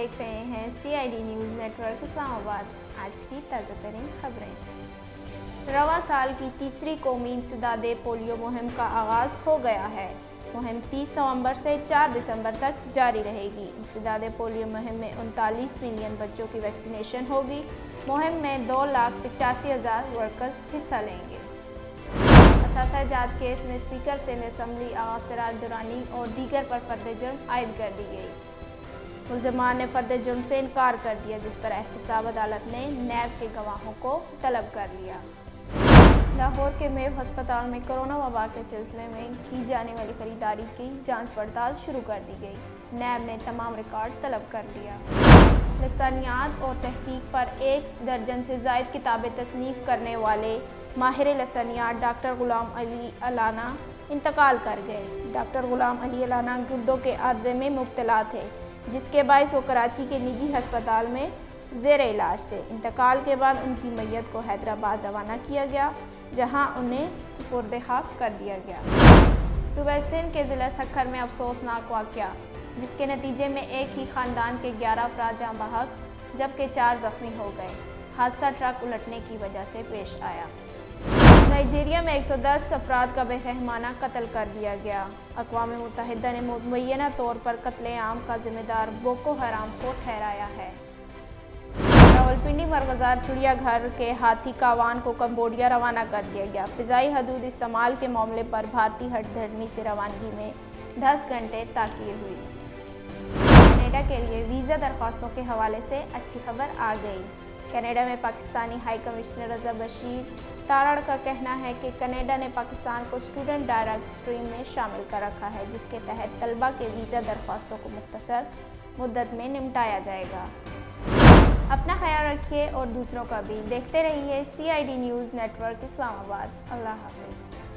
देख रहे हैं CID न्यूज़ नेटवर्क इस्लामाबाद। आज की ताज़ा तरीन खबरें। रवां साल की तीसरी कौमी इंसदादे पोलियो मुहिम का आगाज़ हो गया है। मुहिम 30 नवंबर से 4 दिसंबर तक जारी रहेगी। इंसदादे पोलियो मुहिम में 39 मिलियन बच्चों की वैक्सीनेशन होगी। मुहिम में 2,85,000 वर्कर्स हिस्सा लेंगे। असासा जात केस में स्पीकर से असम्बली आगा सिराज दुरानी और दीगर पर फर्द जुर्म आयद कर दी गई। मुलजमान ने फर्द जुर्म से इनकार कर दिया, जिस पर एहतसाब अदालत ने नैब के गवाहों को तलब कर लिया। लाहौर के मेव अस्पताल में कोरोना वबा के सिलसिले में की जाने वाली खरीदारी की जांच पड़ताल शुरू कर दी गई। नैब ने तमाम रिकॉर्ड तलब कर लिया। लसानियात और तहकीक पर 1 दर्जन से ज़ायद किताबें तसनीफ़ करने वाले माहिर लसानियात डॉक्टर गुलाम अली अलाना इंतकाल कर गए। डॉक्टर गुलाम अली अलाना गुर्दों के अर्ज़े में मुब्तला थे, जिसके बायस वो कराची के निजी अस्पताल में ज़ेर इलाज थे। इंतकाल के बाद उनकी मैयत को हैदराबाद रवाना किया गया, जहां उन्हें सुपुर्द खाक कर दिया गया। सूबे सिंध के ज़िला सक्खर में अफसोसनाक वाक़या, जिसके नतीजे में एक ही ख़ानदान के 11 अफराद जाँ बहक जबकि 4 ज़ख्मी हो गए। हादसा ट्रक उलटने की वजह से पेश आया। नाइजीरिया में 110 अफराद का बेरहमाना कत्ल कर दिया गया। अक़वाम मुत्तहिदा ने मुबैना तौर पर कत्ल-ए-आम का ज़िम्मेदार बोको हराम को ठहराया है। रावलपिंडी मरगज़ार चिड़ियाघर के हाथी कावान को कंबोडिया रवाना कर दिया गया। फ़िज़ाई हदूद इस्तेमाल के मामले पर भारतीय हथधर्मी से रवानगी में 10 घंटे ताख़ीर हुई। कनाडा के लिए वीज़ा दरख्वास्तों के हवाले से अच्छी खबर आ गई। कनाडा में पाकिस्तानी हाई कमिश्नर रज़ा बशीर तारड़ का कहना है कि कनाडा ने पाकिस्तान को स्टूडेंट डायरेक्ट स्ट्रीम में शामिल कर रखा है, जिसके तहत तलबा के वीज़ा दरख्वास्तों को मुख्तसर मुद्दत में निपटाया जाएगा। अपना ख्याल रखिए और दूसरों का भी। देखते रहिए CID न्यूज़ नेटवर्क इस्लामाबाद। अल्लाह हाफ़िज़।